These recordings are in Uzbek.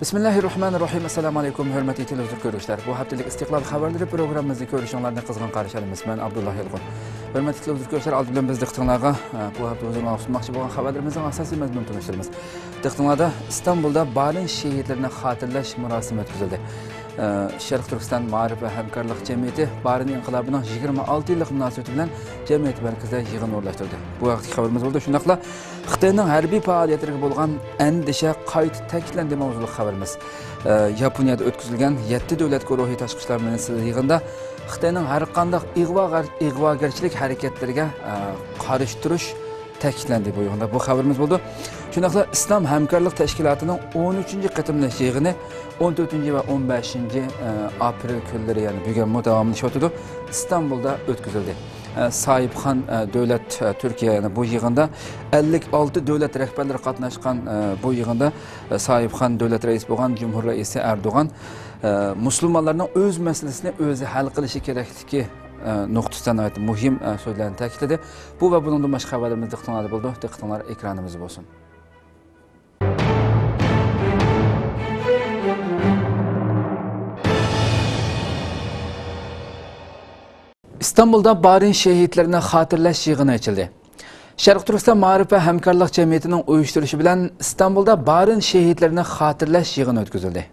Bismillahirrahmanirrahim. Assalamu alaikum hürmetli televizyon görüşler. Bu haftalık İstiklal haberleri programımızı görüşenlerine kızgın karşılayımız. Ben Abdullah Yılgın. Hürmetli televizyon görüşler, aldı bilen biz diqtinlarga bu hafta özüne sunmakçı olan haberlerimizin asasi mezmununu tanıştırırız. Diqtinlarda İstanbul'da Barin şehitlerini hatırlaş murasimi ötküzüldü. Şərq Türkistan Maarif ve Hemkarlık Cemiyeti Barin İnqilabının 26 yıllık münasebeti bilen cemiyet merkezde yığın uğurlaştırdı. Bu vaxtki haberimiz oldu. Şundaqla Xitayning harbiy faoliyatiga bo'lgan endişe qayta ta'kidlandi mavzuli haberimiz. Yaponiyada o'tkazilgan 7 davlat guruhi tashqi ishlar ministrlari yig'inida Xitoyning har qanday ig'vogarchilik harakatlariga qarshi turish ta'kidlandi bu yig'inda. Bu haberimiz bo'ldi. Shundaqla Islom hamkorlik tashkilotining 13-chi qatimlash yig'ini 14 ve 15 aprel kunlari, yani bugun davomlashayotdi. İstanbul'da o'tkazildi. Sahipxon davlat Türkiye, yani bu yig'inda 56 davlat rahbarlari qatnashgan bu yig'inda Sahipxon davlat raisi bo'lgan Cumhur raisi Erdo'g'an musulmonlarning o'z masalasini o'zi hal qilishi kerakligi nuqtasidan muhim so'zlarni ta'kidladi. Bu va bundan boshqa xabarlarimiz diqqatingizda bo'ldi. Diqqatinglar ekranimizda bo'lsin. İstanbul'da Barin şehitlerini hatırlaş yığını açıldı. Şərq Türkistan Maarif ve Hemkarlık Cemiyeti'nin uyuşturuşu bilen İstanbul'da Barin şehitlerini hatırlaş yığını ötküzüldü.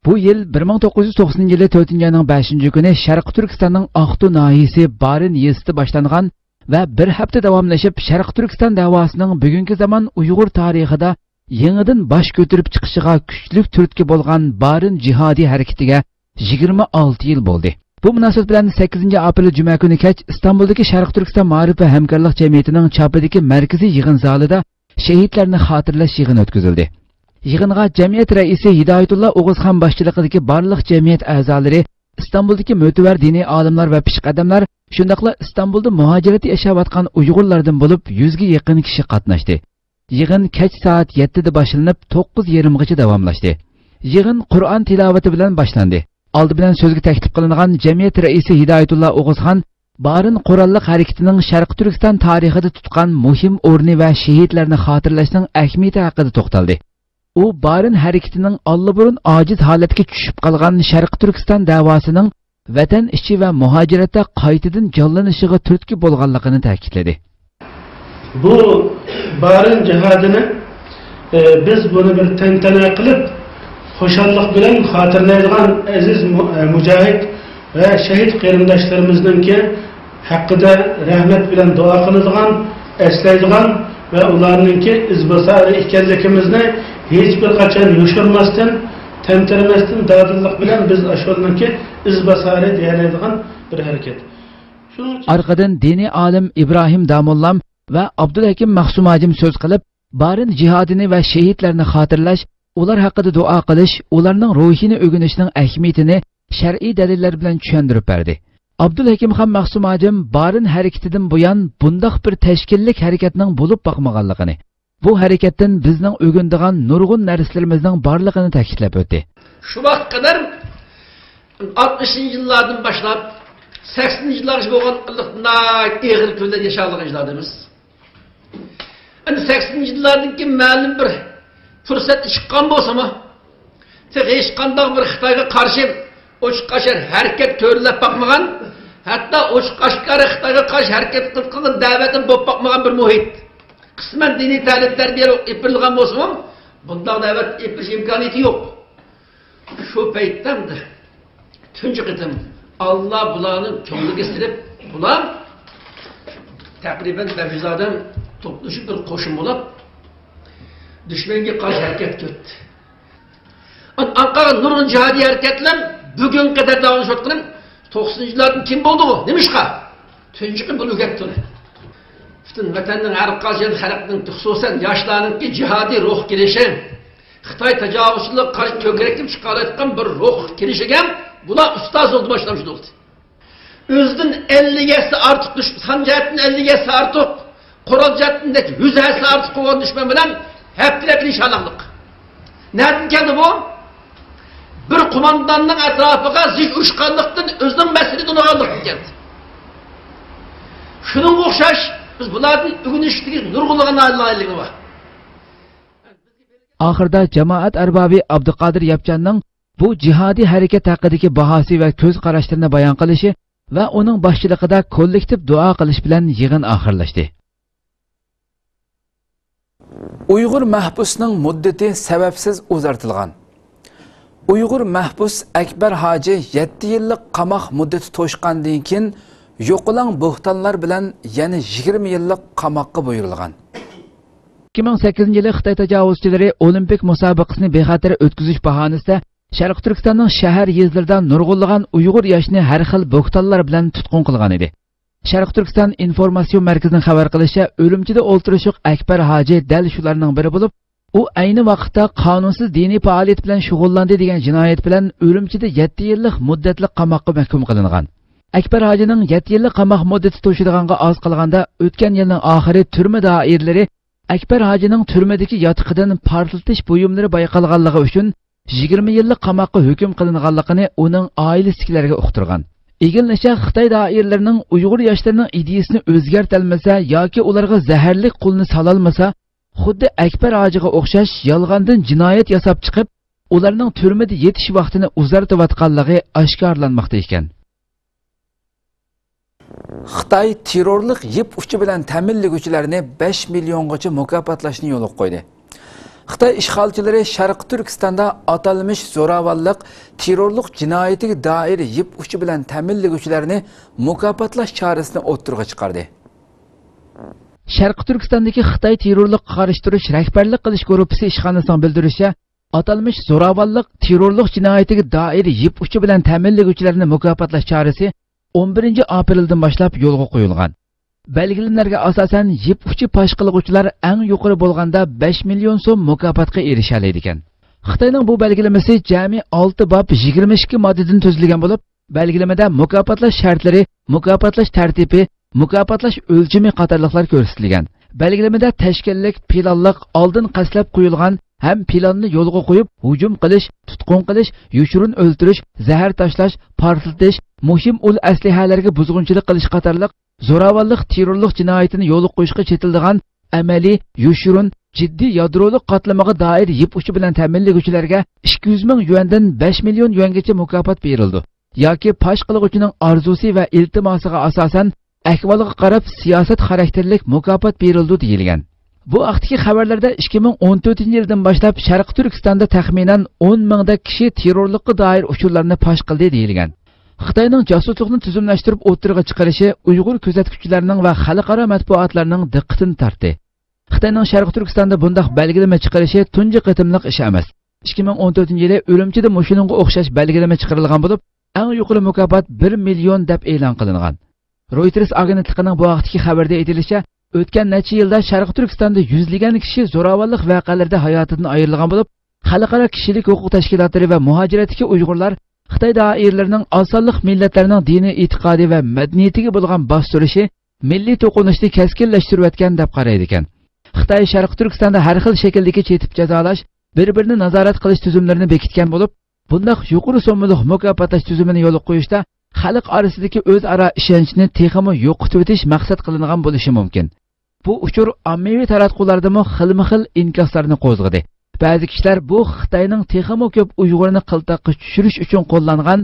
Bu yıl 1990 yılı 4. ayının 5. günü Şərq Türkistan'ın Aqtu nahiyesi Barin yezidi başlanğan ve bir hafta davamlaşıp Şərq Türkistan davasının bugünkü zaman Uyghur tarixida yenidən baş götürüp çıkışıga küçlük türtki bolgan Barin cihadi hareketiga 26 yıl boldu. Bu münasebet bilen 8. aprel Cuma günü keç İstanbul'daki Şərq Türkistan Maarif ve Hemkarlık Cemiyeti'nin çapıdaki merkezi yığın zalida şehitlerini hatırlaş yığını ötküzüldü. Yığınga cemiyet reisi Hidayetullah Oğuzhan başçılıkındaki barlıq cemiyet azaları, İstanbul'daki mötüver dini alimler ve pişik adamlar, şundaqla İstanbul'da muhacireti yaşavatkan Uygurlardan bulup 100'ge yakın kişi katnaştı. Yığın keç saat 7'de başlanıp 9:20'gacha davamlaştı. Yığın Kur'an tilaveti bilen başlandı. Aldı bilen sözgü teklif kılınan cemiyet reisi Hidayetullah Oğuzhan, Barin Qurallık hareketinin Şərq Türkistan tarixida tutkan muhim orni ve şehitlerini hatırlaşının ehmiyeti hakkında toxtaldı. O, Barin hareketinin allaburun aciz haletke düşüp kalgan Şərq Türkistan davasının vatan içi ve muhacirette qaytadan canlanışıga türtki bolganlığını ta'kidledi. Bu Barin cihadını biz bunu bir tantana kılıp hoşallık bilen hatırlayacağın aziz mücahit ve şehit qarindoshlarimizningki hakkında rahmet bilen dua kılacağın, eslayacağın ve ularningki izbasari ekanligimizni hech bir qachon yoshirmasdan, temtirmasdan dadillik bilen biz ashulningki izbasari deyiladigan bir hareket. Arkadan dini alim İbrahim Damollam ve Abdülhakim Mahsumacım söz kılıp Barin cihadini ve şehitlerini hatırlaş, ular hakkında dua qilish, ularning ruhini o'rganishning ahamiyatini shar'iy dalillar bilan tushuntirib berdi. Abdulhakim Xon Mahsumajim Barin hareketidan buyon bundaq bir tashkillik harakatning bo'lib boqmaganligini, bu harakatdan bizning o'rganadigan nurg'un narsalarimizning borligini ta'kidlab o'tdi. Şu vaqtga kadar 60'lı yıllardan başlap 80'li yıllarga bo'lgan ig'ir kunlar yaşaganlarimiz. Endi 80'li yıllardan keyin ma'lum bir fırsat çıkan bolsa mı? Hiç qandaq bir Xitayga qarşı ochiq-ochiq hareket ko'rilib bakmagan, hatta ochiq-ochiq Xitayga qarşı hareket qilgan da'vatin bo'lib bakmagan bir muhit. Qisman diniy ta'lim tarbiya epilgan bolsa mı? Bundaq da'vat epilish imkoniyati yo'q. Şu paytda tunji qitim Allah bularni ko'ngliga sirib, bular takriban 500 odam to'plashib bir qo'shin bo'lib düşmanga qarshi harakat qildi. Anqara nurun cihadi hareketler bugün kadar davamlaşayotgan 90'lılardan kim bo'ldi bu? Nimishqa? Tunji kun bunu o'gatdi. Bütün vatanning har qaysi xalqning xususan yoshlarningki cihadi ruh kelishi, Xitoy tajovuzchilik qarshi ko'krakib chiqarayotgan bir ruh kelishiga bular ustoz bo'ldi boshlamış oldu. O'zidan 50 yası artıq sanjatdan 50 yası artıq, qurolchatdan 100 yası artıq qo'ygan düşman bilan heptiler inşallahlık. Nereden geldi bu? Bir kumandanın etrafına zih uçkanlıktan özünün meselesi donaganlık geldi. Şunun okşaş, biz bunlardan bugün işittiğimiz nurgulluğuna alaylığı var. oxirida jamoat arbobi Abduqodir Yapjanning bu jihodiy harakat haqidagi bahosi va ko'z qarashlarini bayon qilishi va uning boshchiligida kollektiv duo qilish bilan yig'in oxirlashdi. Uyg'ur mahbusning muddati sababsiz uzartilgan. Uyg'ur mahbus Akbar Hoji 7 yillik qamoq muddati to'shqandan keyin yo'qilan bo'xtonlar bilan yana 20 yillik qamoqqa buyurilgan. 2008 yılı Xitay tajovuzchilari olimpik musobaqasini bexatar o'tkazish bahonasida Sharq Turkistonning shahar yezlarida nurg'unlagan Uyg'ur yoshini har xil bo'xtonlar bilan tutqun qilgan edi. Sharq Turkiston informatsion markazining xabar qilishicha, o'limchida o'ltirishiq Akbar Hoji dal shularning biri bo'lib, u ayni vaqtda qonunsiz diniy faoliyat bilan shug'ullandi degan jinoyat bilan o'limchida 7 yillik muddatli qamoqqa mahkum qilingan. Akbar Hojining 7 yillik qamoq muddati to'shilganga oz qolganda o'tgan yilning oxiri turma doiralari Akbar Hojining turmadagi yotiqidan portlatish buyumlari bayqalganligi uchun 20 yillik qamoqqa hukm qilinganligini uning oilasidagilarga uqtirgan. Egilishicha Xitoy doiralarining Uyg'ur yoshlarining ideyasini o'zgartirmasa yoki ularga zaharli qulni salolmasa, xuddi Akbar Hojiga o'xshash yolg'ondan jinoyat yasab chiqib, ularning turmada yetish vaqtini uzartayotganligi oshkorlanmoqda ekan. Xitoy terrorlik yip uchi bilan ta'minlovchilarni 5 milliongacha mukofotlashni yo'lga qo'ydi. Xitoy ishg'olchilari Sharq Turkistonda atalmish zo'ravonlik, terrorlik jinoyatiga doir yip uchi bilan ta'minlovchilarni mukofotlash chorasini o'ttirg'a chiqardi. Sharq Turkistondagi Xitoy terrorlik qarshi turish rahbarlik qilish guruhi ishxonasining bildirishicha, atalmish zo'ravonlik, terrorlik jinoyatiga doir yip uchi bilan ta'minlovchilarni mukofotlash chorasi 11 apreldan boshlab yo'lga qo'yilgan. Belgilanlarga asosan yip uchi pash qiluvchilar eng yuqori bo'lganda 5 million so'm mukofotga erisha oladi ekan. Xitoyning bu belgilamasi jami 6 bob 22 moddadan tuzilgan bo'lib, belgilamada mukofotlash shartlari, mukofotlash tartibi, mukofotlash o'lchami qatorliqlar ko'rsatilgan. Belgilamada tashkillik, planliq, oldin qaslab qo'yilgan ham planni yo'lga qo'yib, hujum qilish, tutqun qilish, yoshirin o'ldirish, zahar tashlash, portlatish, muhim ul aslihalarga buzg'unchilik qilish qatorliq zo'ravonlik, terrorlik jinoyatini yo'lga qo'yishga chetildigan amaliy, yoshirin, jiddiy yadrolik qatlamaga doir yip uchi bilan ta'minlovchilarga 200 ming yuandan 5 million yuangacha mukofot berildi. Yoki pash qiluvchining orzusi va iltimosiga asosan ahvoliga qarab siyosat xarakterlik mukofot berildi deyilgan. Bu vaqtdagi xabarlarda 2014-yildan boshlab Sharq Turkistonda taxminan 10 mingda kishi terrorlikka doir uchurlarni pash qildi deyilgan. Xitoyning josuslikni tizimlashtirib o'tirg'a chiqarishi Uyg'ur kuzatuvchilarining va xalqaro matbuotlarning diqqatini tortdi. Xitoyning Sharq Turkistonda bunday belgilama chiqarishi tunji qatimliq ish emas. 2014-yili o'limchida mushuninga o'xshash belgilama chiqarilgan bo'lib, eng yuqori mukofot 1 million deb e'lon qilingan. Reuters agentligining bu vaqtdagi xabarda aytilishicha, o'tgan necha yilda Sharq Turkistonda yuzlagan kishi zo'ravonlik voqealarida hayotidan ayrilgan bo'lib, xalqaro kishilik huquq tashkilotlari va muhojiratdagi Uyg'urlar Xitoy doiralarining osonlik millatlarning diniy e'tiqodi va madaniyatiga bo'lgan bostirishi milliy to'qinishni keskinlashtirayotgan deb qaraydi ekan. Xitoy Sharq Turkistonda har xil shakldagi chetib jazolash, bir-birini nazorat qilish tuzumlarini bekitgan bo'lib, bunday yuqori so'mli mukofotlash tuzumini yo'lga qo'yishda xalq orasidagi o'zaro ishonchni texmi yo'qotib o'tish maqsad qilingan bo'lishi mumkin. Bu uchur ommaviy taratqulardami xilma-xil inkoslarni qo'zg'adi. Ba'zi kishilar bu Xitoyning texmi ko'p Uyg'urni qiltaqqa tushirish uchun qo'llangan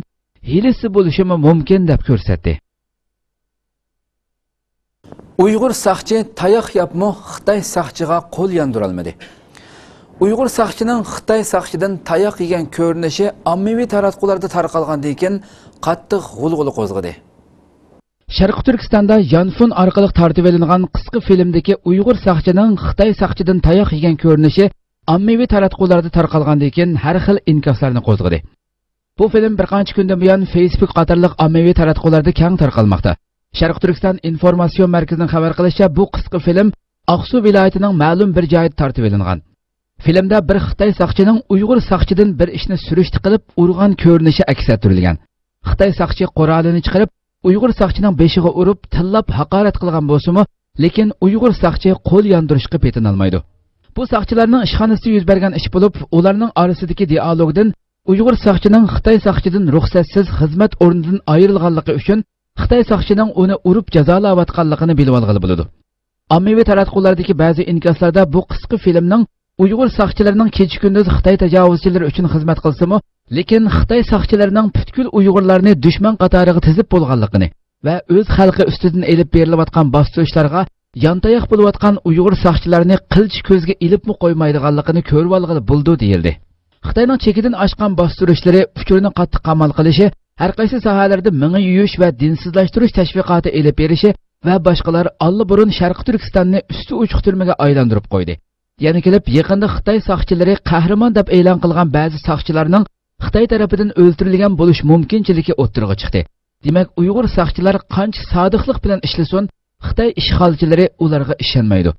hilisi bo'lishi mumkin deb ko'rsatdi. Uyg'ur saqchi tayoq yapmo Xitoy saqchiga qo'l yondirolmadi. Uyg'ur saqchining Xitoy saqchidan tayoq yegan ko'rinishi ommaviy taratqularda tarqalgandan keyin qattiq g'ulg'ula qo'zg'adi. Sharq Turkistonda Yanfun orqali tartib etilgan qisqa filmdagi Uyg'ur saqchining Xitoy saqchidan tayoq yegan ko'rinishi ommaviy taratqularda tarqalgandan keyin har xil inkoslarni qo'zg'adi. Bu film bir qancha kundan buyon Facebook qatorliq ommaviy taratqularda keng tarqalmoqda. Sharq Turkiston informatsion markazining xabar qilishicha, bu qisqa film Aqsu viloyatining ma'lum bir joyida tartib etilgan. Filmda bir Xitoy saqchining Uyg'ur saqchidan bir ishni surishti qilib urgan ko'rinishi aks ettirilgan. Xitoy saqchi qurolini chiqarib, Uyg'ur saqchining beshiga urib, tillab haqorat qilgan bo'lsa-mu, lekin Uyg'ur saqchi qo'l yondirishga petin olmaydi. Bu saqchilarning ishxonasida yuz bergan ish bo'lib, ularning orasidagi dialogdan Uyg'ur saqchining Xitoy saqchidan ruxsatsiz xizmat o'rnidan ayrilganligi uchun Xitoy saqchining uni urib jazolayotganligini bilib olg'ili bo'ladi. Ommaviy taratqulardagi ba'zi inkoslarda bu qisqa filmning Uyg'ur saqchilarining kecha kunduz Xitoy tajovuzchilari uchun xizmat qilsa-mu, lekin Xitoy saqchilarining butkul Uyg'urlarni dushman qatoriga tizib bo'lganligini va o'z xalqi ustidan elib berilayotgan bostirishlarga yantayoq bo'layotgan Uyg'ur saqchilarini qilch ko'zga ilibmi qo'ymaydiganligini ko'rib olg'ili bo'ldi deyildi. Xitoyning chekidan oshgan bostirishlari uchurni qattiq qamal qilishi, har qaysi sohalarda mingi yuyish va dinsizlashtirish tashviqoti elib berishi va boshqalar allburun Sharq Turkistonni usti uchiq turmaga aylantirib qo'ydi. Yana kelib yaqinda Xitoy saqchilari qahramon deb e'lon qilgan ba'zi saqchilarning Xitoy tarafidan o'ldirilgan bo'lish mumkinchiligi o'ttirg'i chiqdi. Demak, Uyg'ur saqchilar qancha sodiqlik bilan ishlasin, Xitoy ishg'olchilari ularga ishonmaydi.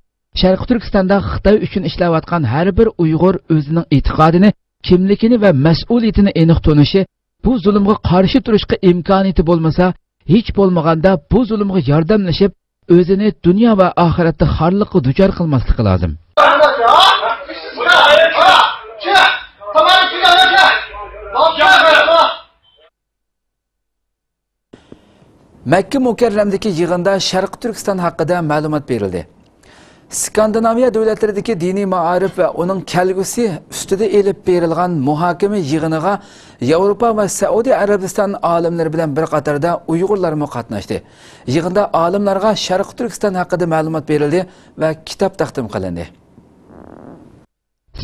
Sharq Turkistonda Xitoy uchun ishlayotgan har bir Uyg'ur o'zining e'tiqodini, kimligini va mas'uliyatini aniq tonishi, bu zulmga qarshi turishga imkoniyati bo'lmasa, hech bo'lmaganda bu zulmga yordamlashib, o'zini dunyo va oxiratda xorliqqa duchor qilmasligi lozim. Makka Mukarramdagi yig'inda Sharq Turkiston haqida ma'lumot berildi. Skandinaviya davlatlaridagi diniy ma'arif va uning kelgusi ustida elib berilgan muhokama yig'iniga Yevropa va Saudiya Arabiston olimlari bilan bir qatorda Uyg'urlar qatnashdi. Yig'inda olimlarga Sharq Turkiston haqida ma'lumot berildi va kitob taqdim qilindi.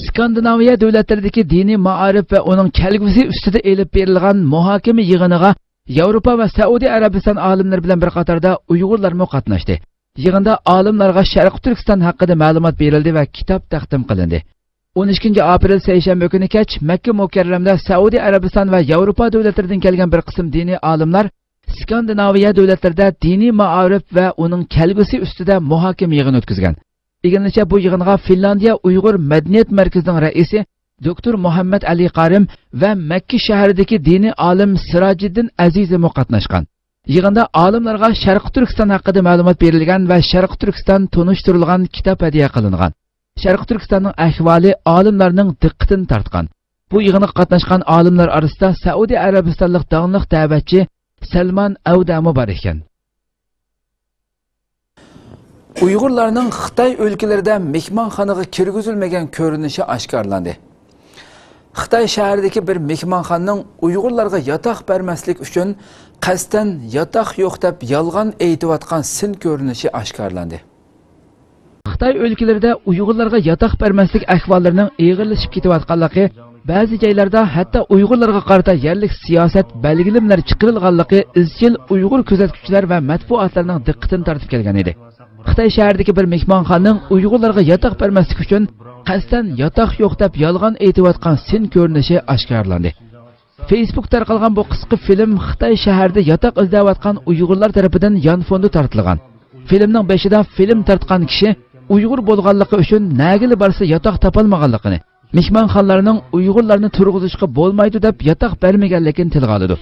Skandinaviya davlatlaridagi diniy ma'arif va uning kelgusi ustida elib berilgan muhokama yig'iniga Yevropa va Saudiya Arabiston olimlari bilan bir qatorda Uyg'urlar qatnashdi. Yig'inda olimlarga Sharq Turkiston haqida ma'lumot berildi va kitob taqdim qilindi. 12-aprel seshanba kuni kech Makka Mukarramda Saudiya Arabiston va Yevropa davlatlaridan kelgan bir qism diniy olimlar Skandinaviya davlatlarida diniy ma'arif va uning kelgusi ustida muhokama yig'ini o'tkazgan. Eginlicha bu yig'inga Finlandiya Uyg'ur madaniyat markazining raisi Doktor Muhammad Ali Qarim va Makka shahridagi diniy olim Sirojiddin Azizov qatnashgan. Yig'inda olimlarga Sharq Turkiston haqida ma'lumot berilgan va Sharq Turkiston tunishtirilgan kitob hadiya qilingan. Sharq Turkistonning ahvoli olimlarning diqqatini tortgan. Bu yig'inga qatnashgan olimlar orasida Saudiya Arabistonlik da'vatchi da'vatchi Salman Avdami bor ekan. Uyg'urlarning Xitoy o'lkalarida mehmonxonaga kirgizilmagan ko'rinishi oshkorlandi. Xitoy shahridagi bir mehmonxonaning Uyg'urlarga yotoq bermaslik uchun qasddan yotoq yo'q deb yolg'on aytayotgan sin ko'rinishi oshkorlandi. Xitoy o'lkalarida Uyg'urlarga yotoq bermaslik ahvollarining og'irlashib ketayotganligi, ba'zi joylarda hatto Uyg'urlarga qarata yerlik siyosat belgilimlar chiqarilganligi izchil Uyg'ur kuzatuvchilar va matbuotlarning diqqatini tortib kelgan edi. Xitoy shahridagi bir mehmonxonaning Uyg'urlarga yotoq bermaslik uchun qasddan yotoq yo'q deb yolg'on aytayotgan sin ko'rinishi oshkorlandi. Facebook tarqalgan bu qisqa film Xitoy shahrida yotoq izlayotgan Uyg'urlar tomonidan yon fonda tortilgan. Filmning beshida film tartgan kishi Uyg'ur bo'lganligi uchun nagili borsa yotoq topolmaganligini, mehmonxonalarning Uyg'urlarni turg'izishga bo'lmaydi deb yotoq bermaganligini tilga oladi.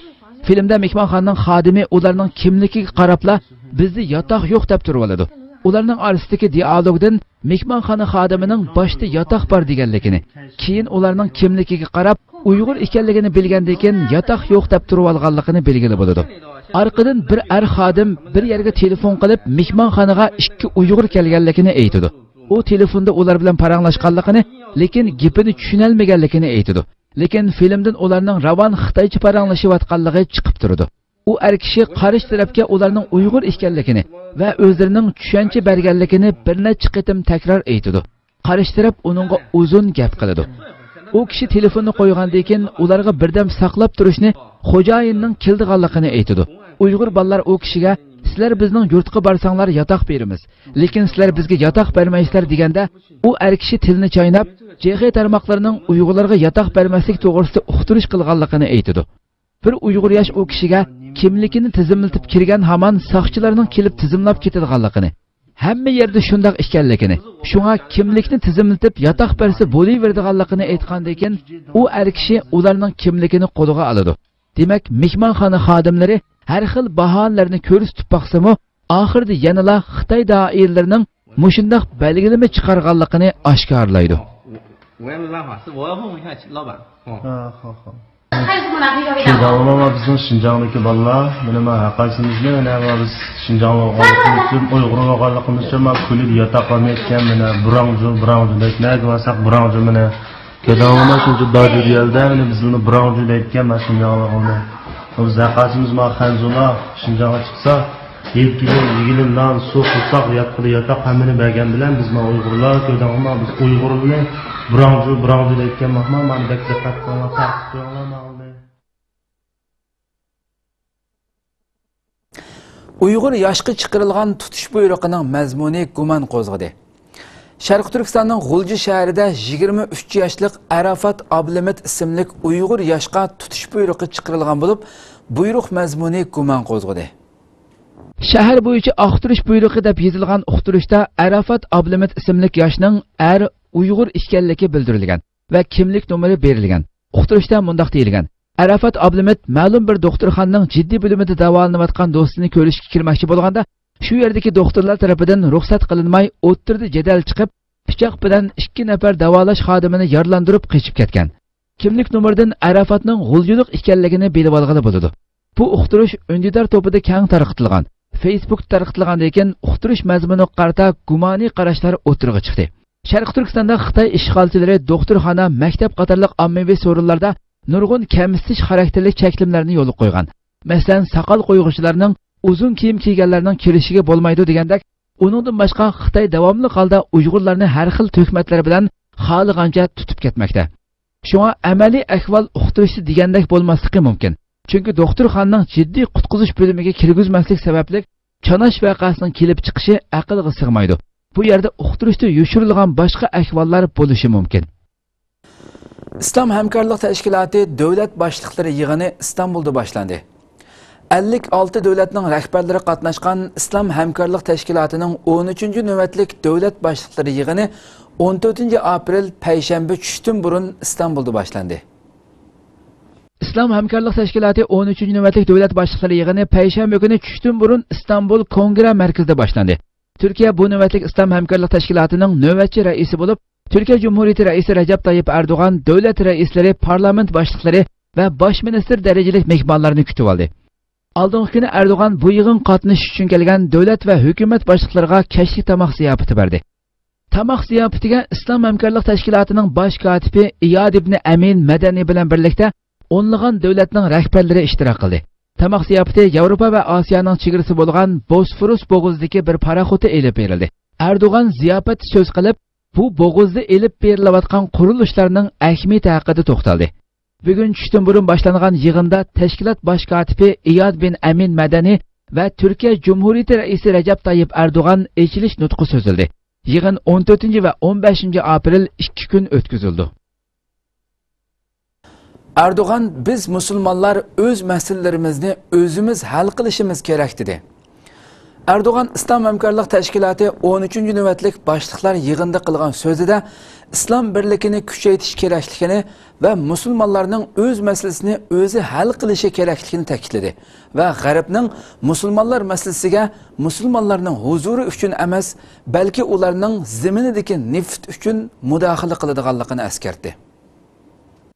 Filmda mehmonxonaning xodimi ularning kimligiga qarabla bizni yotoq yo'q deb turib oladi. Ularning orasidagi dialogdan mehmonxona xodimining boshda yotoq bor deganligini, keyin ularning kimligiga qarab Uyg'ur ekanligini bilgandan keyin yotoq yo'q deb turib olganligini belgilab bo'ladi. Arqadan bir xodim bir yerga telefon qilib mehmonxonaga 2 Uyg'ur kelganligini aytadi. U telefonda ular bilan paranglashganligini, lekin gapini tushunolmaganligini aytadi. Lekin filmdan ularning ravon Xitoycha paranglashayotganligi chiqib turadi. U kishi qarish tarafga ularning Uyg'ur ekanligini va o'zlarining tushuncha berganligini bir necha qitim takror aytadi. Qarish taraf uningga uzun gap qiladi. U kishi telefonni qo'ygandan keyin ularga birdam saqlab turishni xo'jayinning keldiganligini aytadi. Uyg'ur bolalar u kishiga sizlar bizning yurtga borsanglar yotoq beramiz, lekin sizlar bizga yotoq bermaysizlar deganda, u kishi tilni chaynab, JX tarmoqlarining Uyg'urlarga yotoq bermaslik to'g'risida uqtirish qilganligini aytadi. Bir Uyg'ur yosh u kishiga kimligini tizimlatib kirgan hamon saqchilarning kelib tizimlab ketadiganligini, hamma yerda shundoq ekanligini, shunga kimlikni tizimlatib yotoq bersa bo'laveradiganligini aytgandan keyin u kishi ularning kimligini qo'liga oladi. Demak, mehmonxona xodimlari har xil bahonalarni ko'rsatib baqsa-mu, oxirida yanala Xitoy doiralarining mushundoq belgilama chiqarganligini oshkorlaydi. Ama bizim Şinjan'daki balalar, benim hakikatimizde önemli biz Şinjan'la olgunluktum, Uygur'un olgunlukumuz için ben kulüp yataklanırken bana Brancu deyip varsak Brancu bana kedavama çünkü dağcı diyelde biz bunu Brancu deyipken ben Şinjan'la olmayım. Biz hakikatimiz ma Hanzula Şinjan'a çıksa ilgilimden su tutsak yatak hamini bergen bilen biz ma Uygurlar kedavama biz Uygur bilen Brancu deyipken mahmam bana beklekat koyma takip koyma Uyghur yaşqı çıqırılğan tutuş buyrug'ining mazmuni guman qo'zg'adi. Sharq Turkistonning G'ulji shahrida 23 yoshlik Arafat Ablimit ismli Uyg'ur yoshqa tutush buyrug'i chiqarilgan bo'lib, buyruq mazmuni guman qo'zg'adi. Shahar bo'yicha oqtirish buyrug'i deb yozilgan uqtirishda Arafat Ablimit ismli yoshning Uyg'ur ekanligi bildirilgan va kimlik nomeri berilgan. Uqtirishda mundaq deyilgan: Arafat Ablimit ma'lum bir doktorxonaning jiddiy bo'limida davolanayotgan do'stini ko'rishga kirmoqchi bo'lganda, shu yerdagi doktorlar tomonidan ruxsat qilinmay, o'ttirdi jadal chiqib, pichoq bilan 2 nafar davolash xodimini yaralandirib qochib ketgan. Kimlik nomeridan Arafatning g'uljilik ekanligini bilib olgani bo'ladi. Bu uqtirish Undidar to'pida keng tarqatilgan. Facebook tarqatilgandan keyin uqtirish mazmuniga qarata gumoniy qarashlar o'tirg'i chiqdi. Sharq Turkistonda Xitoy ishg'olchilari doktorxona, maktab qatorliq ommaviy so'rinlarda nurg'un kamsitish xarakterli cheklimlarni yo'l qo'ygan. Masalan, soqol qo'yg'uvchilarning uzun kiyim kiyganlarning kirishiga bo'lmaydi degandek, uningdan boshqa Xitoy davomli holda Uyg'urlarni har xil tuhmatlar bilan xohlagancha tutib ketmoqda. Shunga amaliy ahvol uqtirishi degandek bo'lmasligi mumkin. Chunki doktorxonaning jiddiy qutqizish bo'limiga kirgizmaslik sababli chanash voqeasining kelib chiqishi aqlga sig'maydi. Bu yerda uqtirishda yoshirilgan boshqa ahvollar bo'lishi mumkin. İslam Hamkorlik Tashkiloti davlat boshliqlari yig'ini İstanbulda boshlandi. 56 davlatning rahbarlari qatnashgan Islom Hamkorlik Tashkilotining 13-navbatlik davlat boshliqlari yig'ini 14-aprel payshanba tushdan burun İstanbulda boshlandi. Islom Hamkorlik Tashkiloti 13-navbatlik davlat boshliqlari yig'ini payshanba kuni tushdan burun İstanbul Kongre markazida boshlandi. Turkiya bu navbatlik Islom Hamkorlik Tashkilotining navbatchi raisi bo'lib, Türkiye Cumhuriyeti Reisi Recep Tayyip Erdoğan, devlet reisleri, parlament başlıkları ve baş minister derecelik mehmanlarını kütüp aldı. Aldığımız günü Erdoğan bu yığın qatnashish uchun kelgan devlet ve hükümet başlıklarına keşlik tamaq ziyafati berdi. Tamaq ziyafatiga İslam Hamkorlik Tashkilotining baş katibi İyad ibn Amin Madani bilan birlikda o'nlagan davlatning rahbarlari ishtirok qildi. Tamaq ziyafati Yevropa ve Osiyoning chegarasi bo'lgan Bosforus bo'g'izidagi bir paraxotda elib berildi. Erdoğan ziyafat so'z qilib, bu bo'g'izda elib berilayotgan qurilishlarning ahamiyati haqida to'xtaldi. Bugun tushdan burun boshlangan yig'inda tashkilot bosh kotibi İyad bin Amin Madani va Turkiya Cumhuriyeti Reisi Recep Tayyip Erdoğan ochilish nutqi so'zildi. Yig'in 14 va 15 aprel 2 kun o'tkazildi. Erdoğan biz musulmonlar o'z masalalarimizni o'zimiz hal qilishimiz kerak dedi. Erdoğan İslam Hamkorlik Tashkiloti 13-navbatlik boshliqlar yig'inda qilgan so'zida islom birligini kuchaytirish kerakligini va musulmonlarning o'z masalasini o'zi hal qilishi kerakligini ta'kidladi va G'arbning musulmonlar masalasiga musulmonlarning huzuri uchun emas, balki ularning zaminidagi neft uchun mudohala qiladiganligini eskartdi.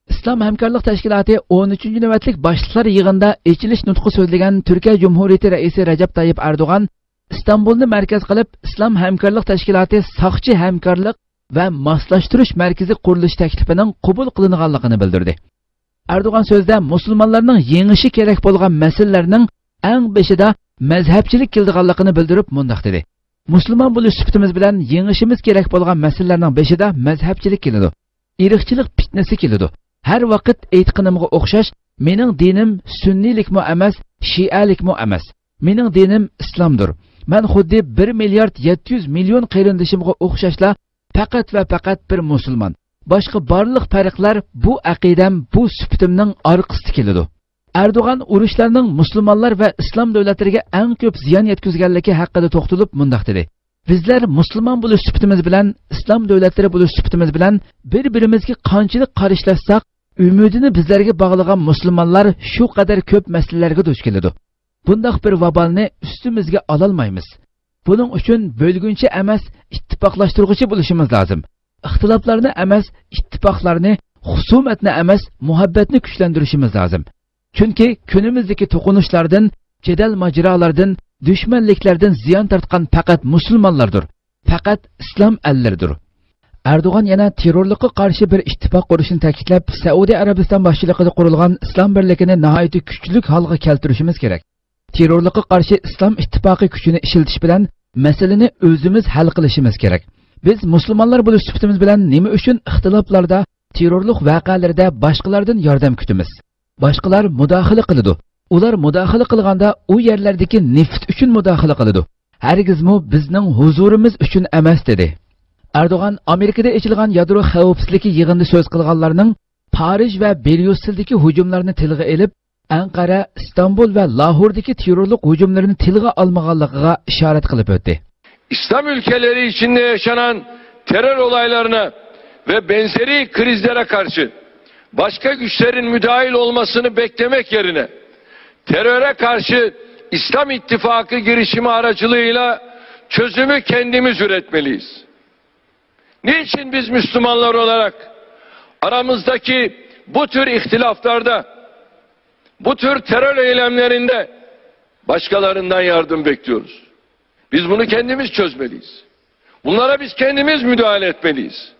İslam Hamkorlik Tashkiloti 13-navbatlik boshliqlar yig'inda ochilish nutqi so'zlagan Turkiya Cumhuriyeti Reisi Recep Tayyip Erdoğan İstanbulni markaz qilib Islom Hamkorlik Tashkiloti soqchi hamkorlik va moslashtirish markazi qurilish taklifining qabul qilinganligini bildirdi. Erdoğan so'zda musulmonlarning yengishi kerak bo'lgan masalalarning eng beshida mazhabchilik keldiganligini bildirib mundaq dedi. Musulmon bo'lish sifatimiz bilan yengishimiz kerak bo'lgan masalalarning beshida mazhabchilik keladi. Irqchilik fitnasi keladi. Har vaqt aytqanimga o'xshash, mening dinim sunniylikmi emas, shialikmi emas. Mening dinim islomdir. Men xuddi 1 milliard 700 million qarindishimga o'xshashla faqat va faqat bir musulmon. Boshqa barliq farqlar bu aqidam, bu sifatimning orqasida keladi. Erdoğan urushlarning musulmonlar va islom davlatlariga eng ko'p ziyon yetkazganligi haqida to'xtalib mundaq dedi. Bizlar musulmon bo'lish sifatimiz bilan, islom davlatlari bo'lish sifatimiz bilan bir-birimizga qanchalik qarashlashsak, umidini bizlarga bog'lagan musulmonlar shu qadar ko'p masalalarga duch keladi. Bundaq bir vabalni ustimizga ololmaymiz. Buning uchun bo'lguncha emas, ittifoqlashtiruvchi bo'lishimiz lozim. Ixtiloflarni emas, ittifoqlarni, husumatni emas, muhabbatni kuchlantirishimiz lozim. Chunki kunimizdagi to'qinishlardan, jadal majralardan, düşmanliklardan ziyon tortgan faqat musulmonlardir. Faqat islom allaridir. Erdoğan yana terrorlikqa qarshi bir ittifoq qurishini ta'kidlab, Saudiya Arabiston boshchiligida qurilgan islom birligini nihoyat kuchli holga keltirishimiz kerak. Terrorlikqa qarshi islom ittifoqi kuchini ishiltish bilan masalani o'zimiz hal qilishimiz kerak. Biz musulmonlar bo'lish sifatimiz bilan nima uchun ixtiloflarda, terrorlik voqealarida boshqalardan yordam kutamiz? Boshqalar mudohala qiladi. Ular mudohala qilganda u yerlardagi neft uchun mudohala qiladi. Hargizmi bizning huzurimiz uchun emas dedi. Erdoğan Amerikada ochilgan yadro xavfsizligi yig'inida so'z qilganlarning Parij va Belyusildagi hujumlarni tilga elib, Ankara, İstanbul ve Lahor'daki terörlük hücumlarını tilga almaganligiga işaret qilib o'tdi. İslam ülkeleri içinde yaşanan terör olaylarına ve benzeri krizlere karşı başka güçlerin müdahil olmasını beklemek yerine teröre karşı İslam İttifakı girişimi aracılığıyla çözümü kendimiz üretmeliyiz. Niçin biz Müslümanlar olarak aramızdaki bu tür ihtilaflarda, bu tür terör eylemlerinde başkalarından yardım bekliyoruz? Biz bunu kendimiz çözmeliyiz. Bunlara biz kendimiz müdahale etmeliyiz.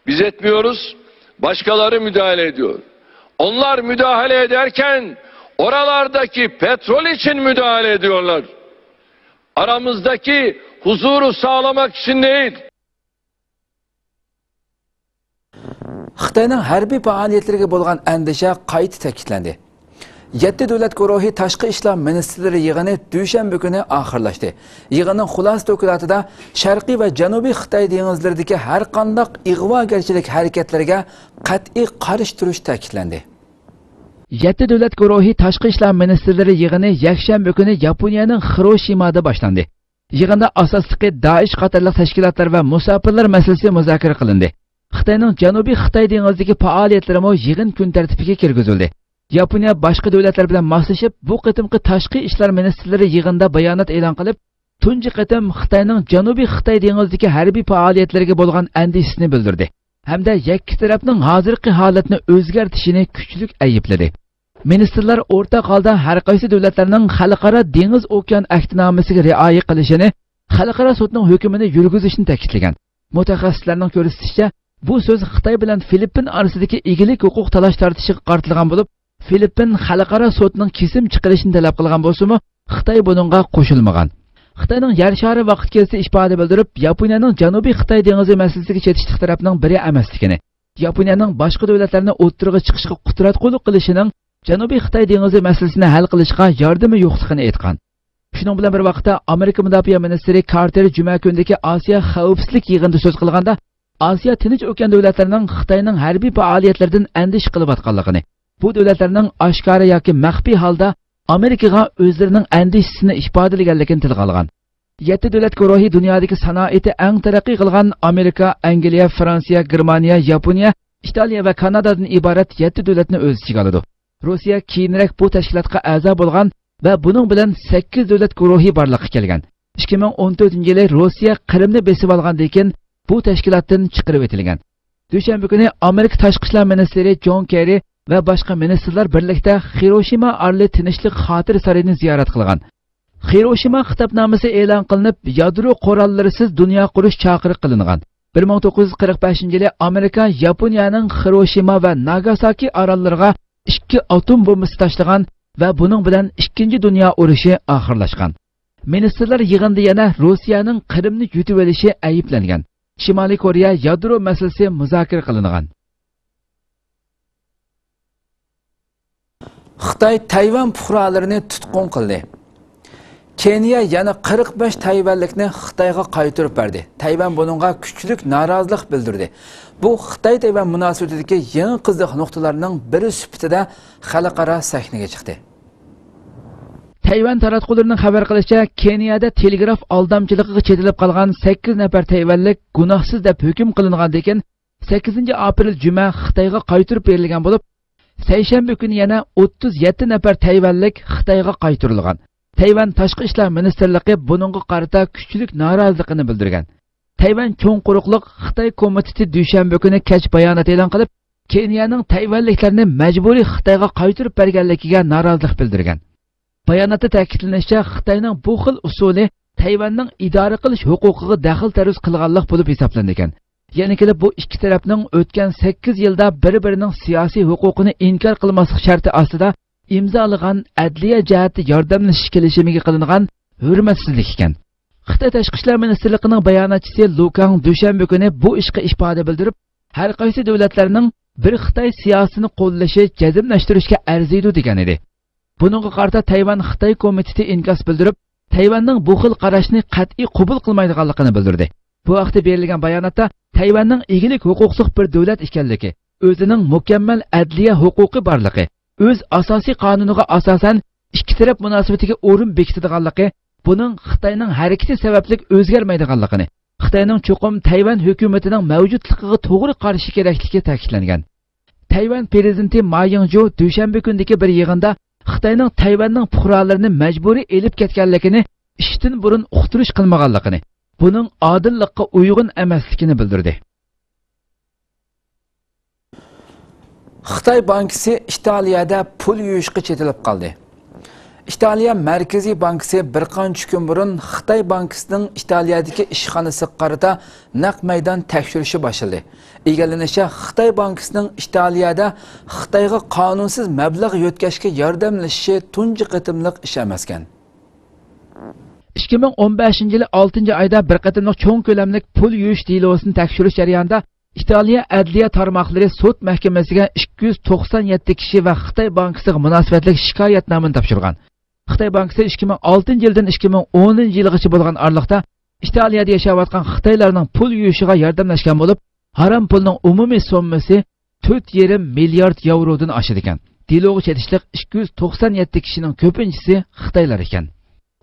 Biz etmiyoruz, başkaları müdahale ediyor. Onlar müdahale ederken oralardaki petrol için müdahale ediyorlar. Aramızdaki huzuru sağlamak için değil. Xitoyning harbiy faoliyatlariga bo'lgan andisha qayta ta'kidlandi. 7 davlat guruhi tashqi ishlar ministrlari yig'ini dushanba kuni oxirlashdi. Yig'inning xulosa dokumentida Sharqiy va Janubiy Xitoy dengizlaridagi har qanday ig'vogarchilik harakatlariga qat'iy qarshi turish ta'kidlandi. 7 davlat guruhi tashqi ishlar ministrlari yig'ini yakshanba kuni Yaponiyaning Hiroshimada boshlandi. Yig'inda asosligi Daesh qatorliq tashkilotlar va musofirlar masalasi muzokara qilindi. Xitoyning Janubiy Xitoy dengizidagi faoliyatlari yig'in kun tartibiga kirgizildi. Yaponiya boshqa davlatlar bilan moslashib, bu qitimqi tashqi ishlar ministrlari yig'inda bayonot e'lon qilib, tunji qitim Xitoyning Janubiy Xitoy dengizidagi harbiy faoliyatlariga bo'lgan andishisini bildirdi. Hamda ikki tarafning hozirgi holatni o'zgartishini kuchli aybladi. Ministrlar o'rtaq holda har qaysi davlatlarning xalqaro dengiz okean aktnomasiga rioya qilishini, xalqaro sudning hukmini yurgizishni ta'kidlagan. Mutaxassislarning ko'rsatishicha, bu so'z Xitoy bilan Filippin orasidagi egilik huquq talash tortishiga qartilgan bo'lib, Filippin xalqaro sudning kesim chiqarishini talab qilgan bo'lsa-mu, Xitoy buningga qo'shilmagan. Xitoyning yer shari vaqt kelsa ifoda bildirib, Yaponiyaning Janubiy Xitoy dengizi masalasiga chetishlik tarafning biri emasligini, Yaponiyaning boshqa davlatlarni o'ttirg'i chiqishga qudrat qo'l qilishining Janubiy Xitoy dengizi masalasini hal qilishga yordami yo'qligini aytgan. Shuning bilan bir vaqtda Amerika mudofaa ministri Carter juma kunidagi Osiyo xavfsizlik yig'inida so'z qilganda, Osiyo Tinch okean davlatlarining Xitoyning harbiy faoliyatlaridan andish qilayotganligini, bu davlatlarning oshkora yoki maxfiy holda Amerikaga o'zlarining andishisini ifodalaganligini tilga olgan. 7 davlat guruhi dunyodagi sanoatni eng taraqqiy qilgan Amerika, Angliya, Fransiya, Germaniya, Yaponiya, Italiya va Kanadadan iborat 7 davlatni o'z ichiga oladi. Rossiya keyinroq bu tashkilotga a'zo bo'lgan va buning bilan 8 davlat guruhi borliqqa kelgan. 2014-yili Rossiya Qrimni besib olgandan keyin bu tashkilotdan chiqarib etilgan. Dushanba kuni Amerika tashqi ishlar ministri John Kerry va boshqa ministrlar birlikda Hiroshima orli tinchlik xotir saroyini ziyorat qilgan. Hiroshima xitobnomasi e'lon qilinib, yadro qurollarisiz dunyo qurish chaqiriq qilingan. 1945-yili Amerika Yaponiyaning Hiroshima va Nagasaki orollariga 2 atom bombasi tashlagan va buning bilan 2-dunyo urushi oxirlashgan. Ministrlar yig'inida yana Rossiyaning Qrimni yutib olishi ayiblangan. Shimoliy Koreya yadro masalasi muzokara qilingan. Xitoy Tayvan fuqarolarini tutqun qildi. Keniya yana 45 Tayvanlikni Xitoyga qaytarib berdi. Tayvan buningga kuchli norozilik bildirdi. Bu Xitoy Tayvan munosabatidagi yangi qiziq nuqtalarning biri sifatida xalqaro sahnaga chiqdi. Tayvan taratqullarining xabar qilishicha, Keniyada telegraf aldamchiligiga chetilib qolgan 8 nafar Tayvanlik gunohsiz deb hukm qilingandan keyin 8-aprel juma Xitoyga qaytarib berilgan bo'lib, seshanba kuni yana 37 nafar Tayvanlik Xitoyga qaytarilgan. Tayvan tashqi ishlar ministrligi buningga qarata kuchli noroziligini bildirgan. Tayvan cho'ng quruqliq Xitoy komiteti dushanba kuni kech bayonot e'lon qilib, Keniyaning Tayvanliklarni majburiy Xitoyga qaytarib berganligiga norozilik bildirgan. Bayonotda ta'kidlanishicha, Xitoyning bu xil usuli Tayvanning idora qilish huquqiga daxl taruz qilganlik bo'lib hisoblangan. Ya'ni kelib bu ikki tarafning o'tgan 8 yilda bir-birining siyosiy huquqini inkor qilmaslik sharti ostida imzolagan adliya jihati yordamlashish kelishimiga qilingan hurmatsizlik ekan. Xitoy Tashqi ishlar ministrligining bayonotchisi Lu Kang dushanba kuni bu ishga ifoda bildirib, har qaysi davlatlarning bir Xitoy siyosatini qo'llashi jazmlashtirishga arziydi degan edi. Buningga qarata Tayvan Xitoy komiteti inkos bildirib, Tayvanning bu xil qarashni qat'iy qabul qilmaydiganligini bildirdi. Bu vaqtda berilgan bayonotda Tayvanning egilik huquqsiz bir davlat ekanligi, o'zining mukammal adliya huquqi borligi, o'z asosiy qonuniga asosan ikki taraf munosabatiga o'rin bekitadiganligi, buning Xitoyning harakati sababli o'zgarmaydiganligini, Xitoyning cho'qim Tayvan hukumatining mavjudligiga to'g'ri qarashi kerakligi ta'kidlangan. Tayvan prezidenti Ma Ying-ju dushanba kundagi bir yig'inda Xitoyning Tayvanning fuqarolarini majburiy elib ketganligini, ishdan burun uqtirish qilmaganligini, buning odillikqa uyg'un emasligini bildirdi. Xitoy bankisi Italiyada pul yuyishga chetilib qoldi. İtaliya Merkezi Bankası bir qancha kun burun Xitoy bankisining Italiyadagi ishxonasi qarata naq maydon tekshirishi boshladi. Egallanishicha, Xitoy bankisining Italiyada Xitoyga qonunsiz mablag' yo'tkashga yordamlashishi tunji qatimliq ish emaskan. 2015-yili 6-oyda bir qatimliq cho'ng ko'lamlik pul yuyish delosini tekshirish jarayonida İtaliya adliya tarmoqlari sud mahkamasiga 297 kishi va Xitoy bankisiga munosabatli shikoyatnomani topshirgan. Xitoy bankisi 2006-yildan 2010-yilgacha bo'lgan oraliqda Italiyada yashayotgan Xitoylarning pul yuyishiga yordamlashgan bo'lib, harom pulning umumiy summasi 4,5 milliard yevrodan oshadi ekan. Deloga chetishlik 297 kishining ko'pinchisi Xitoylar ekan.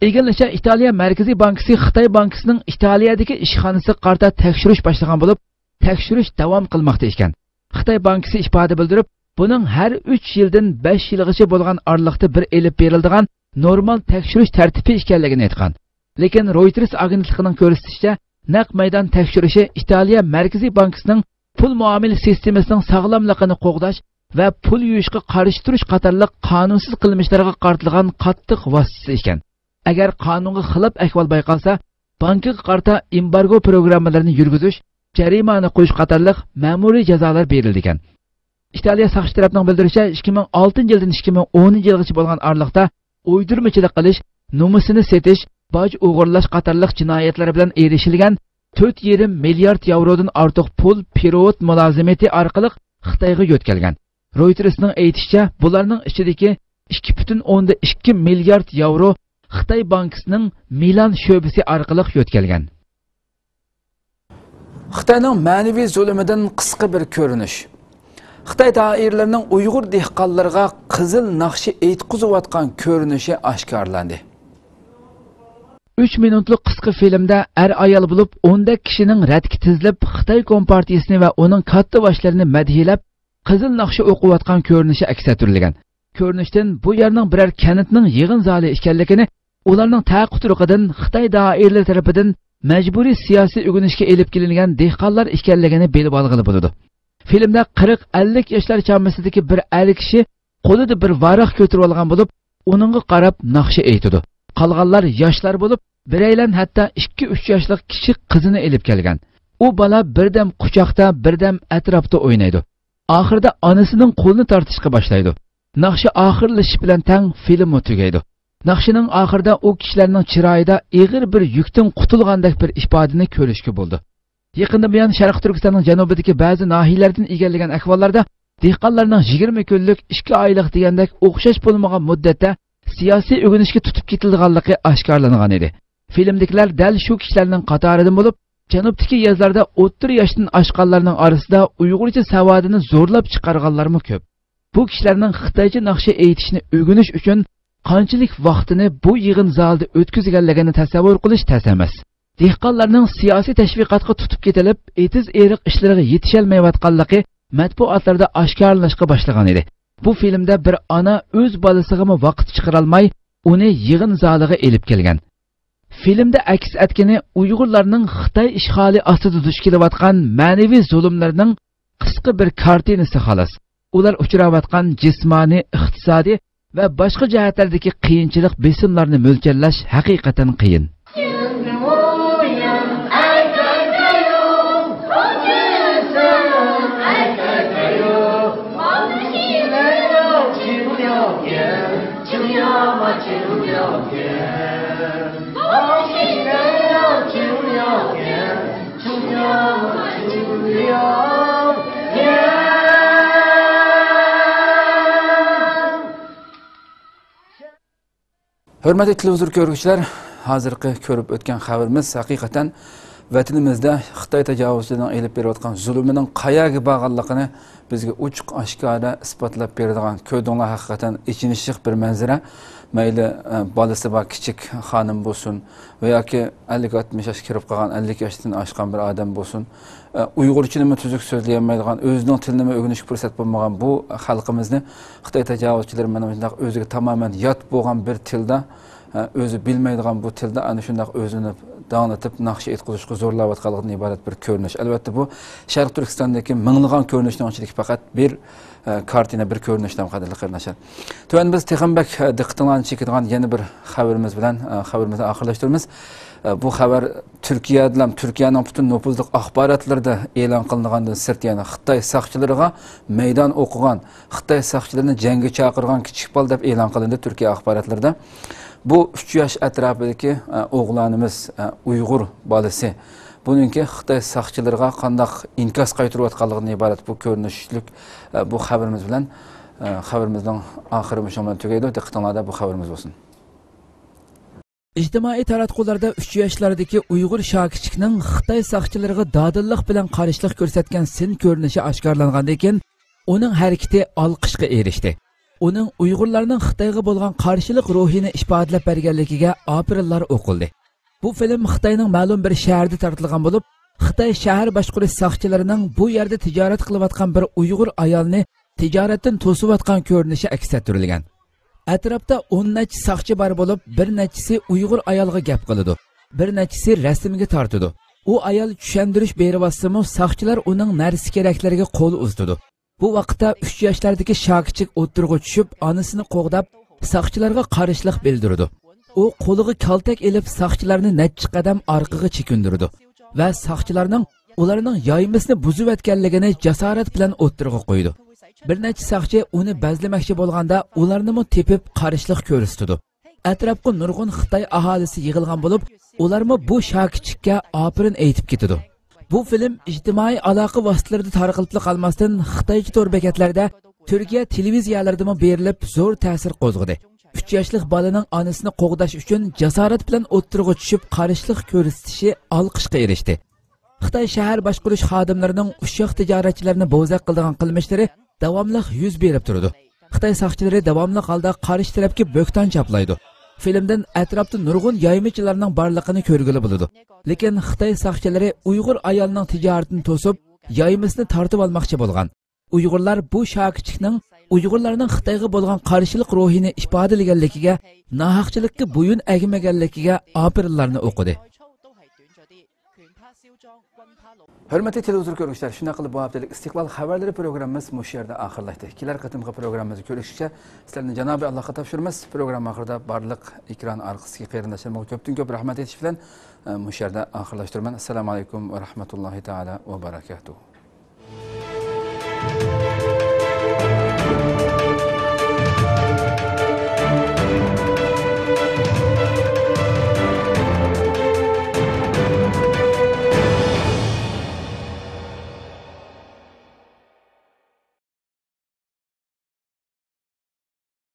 Egallanishicha, Italiya Markaziy bankisi Xitoy bankisining Italiyadagi ishxonasi qarta tekshirish boshlagan bo'lib, tekshirish davom qilmoqda ekan. Xitoy bankisi ifoda bildirib, buning har 3 yildan 5 yilgacha bo'lgan oraliqda bir elib beriladigan normal tekshirish tartibi ekanligini aytgan. Lekin Reuters agentligining ko'rsatishicha, naq maydon tekshirishi Italiya Markaziy bankisining pul muomala sistemasining sog'lomligini qo'g'dash va pul yuyishga qarshi turish qatorliq qonunsiz qilmishlarga qartilgan qattiq vosita ekan. Agar qonunga xilof ahvol bayqalsa, bankga qarta embargo programmalarini yurgizish, jarimani qo'yish qatorliq ma'muriy jazolar berildi ekan. Italiya saqchi tarafining bildirishicha, 2006-yildan 2010-yilgacha bo'lgan oraliqda o'ydirmachilik qilish, nomusini setish, boj o'g'irlash qatorliq jinoyatlar bilan erishilgan 4,5 milliard yevrodan ortiq pul perevod mulozimati orqali Xitoyga yo'tkalgan. Reutersning aytishicha, bularning ichidagi 2,2 milliard yevro Xitoy bankisining Milan sho'basi orqali yo'tkalgan. Xitoyning ma'naviy zulmidan qisqa bir ko'rinish. Xitoy doiralarining Uyg'ur dehqonlariga qizil naqshi aytqizayotgan ko'rinishi oshkorlandi. 3 minutlik qisqa filmda ayol bo'lib 10 kishining radki tizilib Xitoy kompartiyasini va uning katta boshlarini madhiyalab qizil naqshi o'qiyotgan ko'rinishi aks ettirilgan. Ko'rinishdan bu yerning biror kanitning yig'in zali ekanligini, ularning taquturiqidan Xitoy doiralari tarafidan majburiy siyosiy o'ginishga elib kelingan dehqonlar ekanligini bilib olg'ili bo'ladi. Filmda 40-50 yoshlar chamasidagi bir kishi qo'lida bir varaq ko'tarib olgan bo'lib, uningga qarab naqshi aytadi. Qolganlar yoshlar bo'lib, biraylan hatto 2-3 yoshli kishi qizini elib kelgan. U bola birdam quchoqda, birdam atrofda o'ynaydi. Oxirida onasining qo'lini tortishga boshlaydi. Naqshi oxirlashish bilan tang film tugaydi. Naqshining oxirida u kishilarning chiroyida ig'ir bir yukdan qutulgandek bir ifodani ko'rishga bo'ldi. Yaqinda buyon Sharq Turkistonning janubidagi ba'zi nahiyalardan egallagan ahvollarda dehqonlarning 20 kunlik 2 oylik degandek o'xshash bo'lmagan muddatda siyosiy o'ginishga tutib ketilganligi oshkorlangan edi. Filmdagilar dal shu kishilarning qatoridan bo'lib, janubdagi yezlarda 30 yoshdan oshganlarning orasida Uyg'urcha savodini zo'rlab chiqarganlarmi ko'p. Bu kishilarning Xitoycha naqshi aytishni o'rganish uchun qanchalik vaqtini bu yig'in zalida o'tkazganligini tasavvur qilish tas emas. Dehqonlarning siyosiy tashviqotga tutib ketilib, etiz-eriq ishlariga yetisholmayotganligi matbuotlarda oshkorlanishga boshlagan edi. Bu filmda bir ona o'z bolasiga vaqt chiqara olmay, uni yig'in zaliga elib kelgan. Filmda aks etgani Uyg'urlarning Xitoy ishg'oli ostida duch kelayotgan ma'naviy zulmlarning qisqa bir kartinasi xolos. Ular uchrayotgan jismoniy, iqtisodiy va boshqa jihatlardagi qiyinchilik besimlarni mo'ljallash haqiqatan qiyin. Hürmetli televizyon görüşçüler, hazırki körüp ötken haberimiz hakikaten vatanimizde Xitay tecavüzçülüğünün elip beriyotgan zulümünün qayaga bağlılığını bizge uçuk aşkara ispatlap berdigan köydüňler hakikaten içinişlik bir manzara. Mayli balası bak kiçik hanım bolsun veya ki 50-60 yaş kirip kalan 50 yaştan aşkan bir adam bolsun. Uygur için tüzük sözleyemeydigan, özünün tilini öğrenişik fırsat bulmagan bu halkımızı Xitay tecavüzçüleri menimizde özüge tamamen yat boğan bir tilde özü bilmeydigan bu tilde ana şundaq özünü dağıtıp nakşi etkilişki zorlavatqalıqdan ibaret bir görünüş. Elbette bu Şarkı Türkistan'daki mınglıgan görünüşden içindeki fakat bir kartina bir görünüşden qadirli qırnaşar. Tüven biz texinbek diqqatinizlarni çekadigan yeni bir haberimiz bilen haberimizni ahirlaştırımız. Bu haber Türkiye'nin bütün nüfuzluq axbaratlarda e'lon qilingandan sirt, yani Xitay saqchilariga meydan o'qigan, Xitay saqchilarini jangga chaqirgan kichik bal deb e'lon qilindi Türkiye axbaratlarda. Bu 3 yaş atrofidagi o'g'lonimiz Uyg'ur bolasi. Bununki Xitay saqchilariga qandaq inkas qaytirayotganligidan iborat bu ko'rinishlik bu haberimiz bilan haberimizning oxiri mushundan tugaydi. Diqqatingizda bu haberimiz bo'lsin. İctimai taratqularda 3 yoshlardagi Uyg'ur shogirdning Xitoy saqchilariga dadillik bilan qarshilik ko'rsatgan sin ko'rinishi oshkorlangandan keyin uning harakati olqishga erishdi. Uning Uyg'urlarning Xitoyga bo'lgan qarshilik ruhini ifodalab berganligiga aprillar o'qildi. Bu film Xitoyning ma'lum bir shaharda tartilgan bo'lib, Xitoy shahar boshqarish saqchilarining bu yerda tijorat qilayotgan bir Uyg'ur ayolni tijoratdan to'sayotgan ko'rinishi aks ettirilgan. Atrofda 10 necha saqchi bor bo'lib, bir nechisi Uyg'ur ayolga gap qiladi, bir nechisi rasmga tortadi. U ayol tushuntirish berib-vassimi, saqchilar uning narsa keraklariga qo'l uzdi. Bu vaqtda 3 yoshlardagi shogirdchik o'tirg'i tushib, onasini qo'g'dab, saqchilarga qarshilik bildirdi. U qo'liga kaltak elib saqchilarni necha qadam orqaga chekindirdi va saqchilarning ularning yoymisini buzib etganligini jasorat bilan o'tirg'i qo'ydi. Bir necha saqchi uni bazlamoqchi bo'lganda ularni tepib qarshilik ko'rsatdi. Atrofga nurg'un Xitoy aholisi yig'ilgan bo'lib, ularmi bu shogirdchikka opirin aytib ketdi. Bu film ijtimoiy aloqa vositalarida tarqatilib qolmasdan Xitoycha to'r bekatlarda, Turkiya televiziyalarida berilib zo'r ta'sir qo'zg'adi. 3 yoshlik bolaning onasini qo'g'dash uchun jasorat bilan o'tirg'i tushib qarshilik ko'rsatishi olqishga erishdi. Xitoy shahar boshqarish xodimlarining ushoq tijoratchilarni bo'zaq qilgan qilmishlari davomli yuz berib turdi. Xitoy saqchilari davomli holda qarshi tarafga bo'kton chaplaydi. Filmdan atrofda nurg'un yoymichilarning borligini ko'rgili bo'ladi. Lekin Xitoy saqchilari Uyg'ur ayolning tijoratini to'sib, yoymisini tortib olmoqchi bo'lgan. Uyg'urlar bu shogirdchikning Uyg'urlarning Xitoyga bo'lgan qarshilik ruhini ifodalaganligiga, nohaqchilikka bo'yin egmaganligiga aprillarni o'qidi. Hürmetli televizyon görüşler, şuna qilib bu haftalık İstiqlal haberleri programımız bu yerda ahirlashdi. Kelar qatimqi programmamizni ko'rishgacha sizlarni Janobi Allohga topshiramiz. Program oxirida barliq ekran orqasiga qarindoshlarga ko'pdan ko'p rahmat etish bilan bu yerda ahirlashtiraman. Assalomu alaykum va rahmatullohi taala va barakatuh.